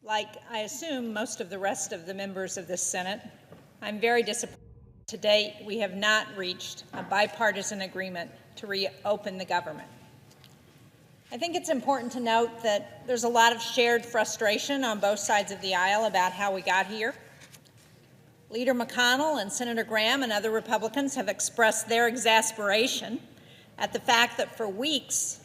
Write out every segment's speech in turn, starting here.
Like, I assume, most of the rest of the members of this Senate, I'm very disappointed. To date, we have not reached a bipartisan agreement to reopen the government. I think it's important to note that there's a lot of shared frustration on both sides of the aisle about how we got here. Leader McConnell and Senator Graham and other Republicans have expressed their exasperation at the fact that for weeks,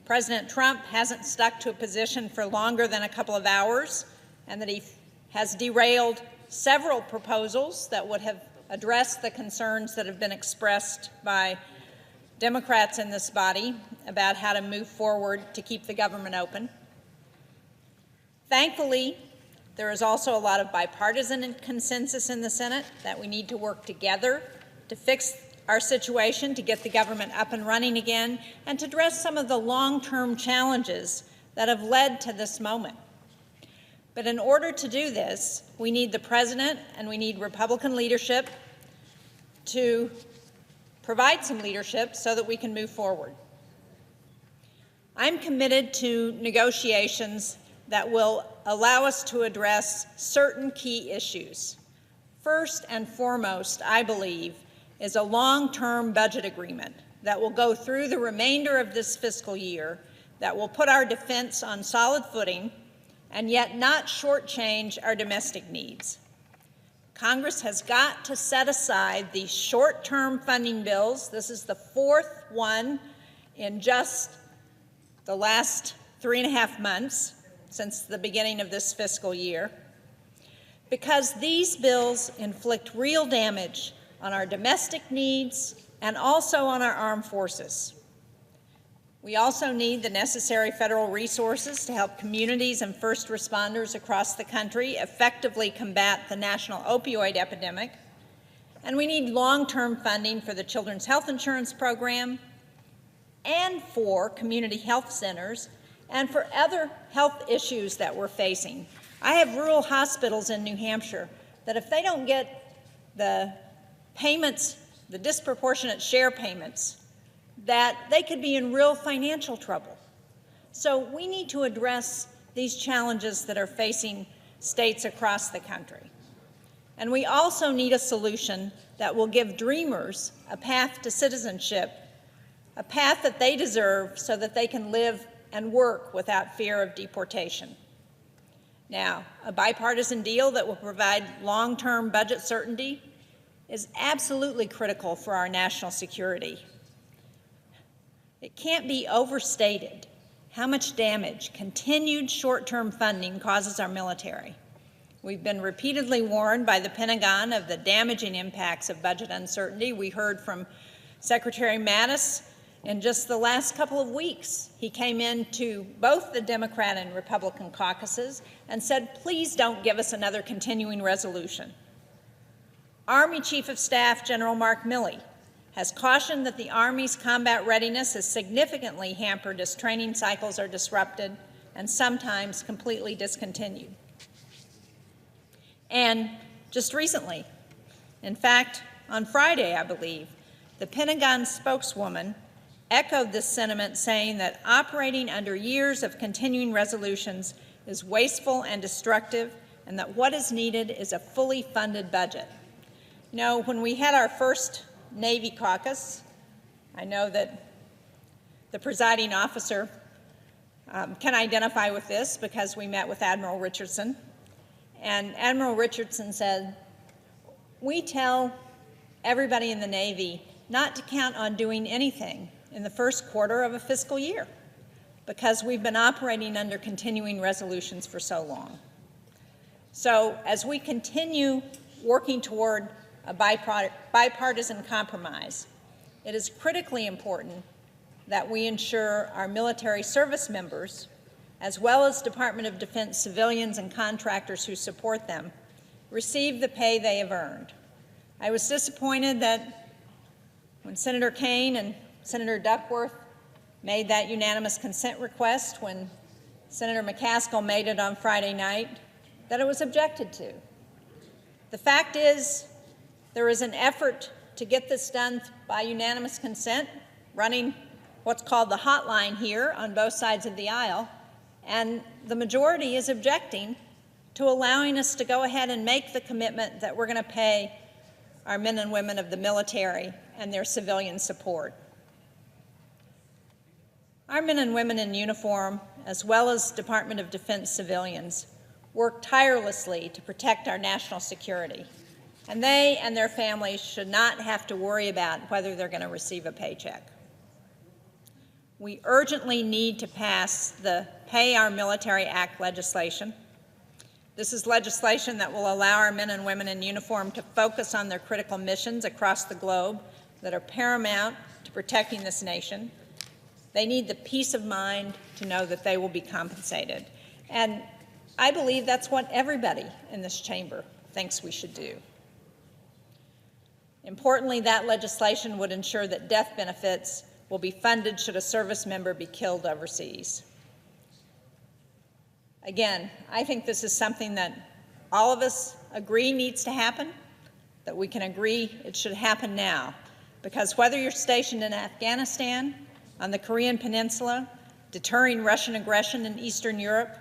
President Trump hasn't stuck to a position for longer than a couple of hours, and that he has derailed several proposals that would have addressed the concerns that have been expressed by Democrats in this body about how to move forward to keep the government open. Thankfully, there is also a lot of bipartisan consensus in the Senate that we need to work together to fix our situation, to get the government up and running again, and to address some of the long-term challenges that have led to this moment. But in order to do this, we need the President and we need Republican leadership to provide some leadership so that we can move forward. I'm committed to negotiations that will allow us to address certain key issues. First and foremost, I believe, is a long-term budget agreement that will go through the remainder of this fiscal year, that will put our defense on solid footing and yet not shortchange our domestic needs. Congress has got to set aside these short-term funding bills. This is the fourth one in just the last 3.5 months since the beginning of this fiscal year, because these bills inflict real damage on our domestic needs and also on our armed forces. We also need the necessary federal resources to help communities and first responders across the country effectively combat the national opioid epidemic. And we need long-term funding for the Children's Health Insurance Program and for community health centers and for other health issues that we're facing. I have rural hospitals in New Hampshire that if they don't get the payments, the disproportionate share payments, that they could be in real financial trouble. So we need to address these challenges that are facing states across the country. And we also need a solution that will give dreamers a path to citizenship, a path that they deserve so that they can live and work without fear of deportation. Now, a bipartisan deal that will provide long-term budget certainty is absolutely critical for our national security. It can't be overstated how much damage continued short-term funding causes our military. We've been repeatedly warned by the Pentagon of the damaging impacts of budget uncertainty. We heard from Secretary Mattis in just the last couple of weeks. He came into both the Democrat and Republican caucuses and said, please don't give us another continuing resolution. Army Chief of Staff General Mark Milley has cautioned that the Army's combat readiness is significantly hampered as training cycles are disrupted and sometimes completely discontinued. And just recently, in fact, on Friday, I believe, the Pentagon spokeswoman echoed this sentiment, saying that operating under years of continuing resolutions is wasteful and destructive, and that what is needed is a fully funded budget. You know, when we had our first Navy caucus, I know that the presiding officer can identify with this because we met with Admiral Richardson. And Admiral Richardson said, we tell everybody in the Navy not to count on doing anything in the first quarter of a fiscal year because we've been operating under continuing resolutions for so long. So as we continue working toward a bipartisan compromise, it is critically important that we ensure our military service members, as well as Department of Defense civilians and contractors who support them, receive the pay they have earned. I was disappointed that when Senator Kaine and Senator Duckworth made that unanimous consent request, when Senator McCaskill made it on Friday night, that it was objected to. The fact is, there is an effort to get this done by unanimous consent, running what's called the hotline here on both sides of the aisle, and the majority is objecting to allowing us to go ahead and make the commitment that we're going to pay our men and women of the military and their civilian support. Our men and women in uniform, as well as Department of Defense civilians, work tirelessly to protect our national security, and they and their families should not have to worry about whether they're going to receive a paycheck. We urgently need to pass the Pay Our Military Act legislation. This is legislation that will allow our men and women in uniform to focus on their critical missions across the globe that are paramount to protecting this nation. They need the peace of mind to know that they will be compensated. And I believe that's what everybody in this chamber thinks we should do. Importantly, that legislation would ensure that death benefits will be funded should a service member be killed overseas. Again, I think this is something that all of us agree needs to happen, that we can agree it should happen now, because whether you're stationed in Afghanistan, on the Korean Peninsula, deterring Russian aggression in Eastern Europe,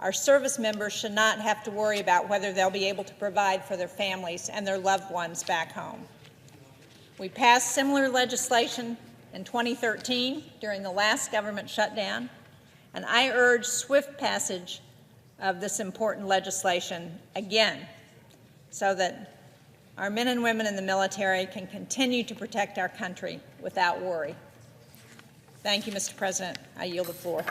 our service members should not have to worry about whether they'll be able to provide for their families and their loved ones back home. We passed similar legislation in 2013 during the last government shutdown, and I urge swift passage of this important legislation again so that our men and women in the military can continue to protect our country without worry. Thank you, Mr. President. I yield the floor.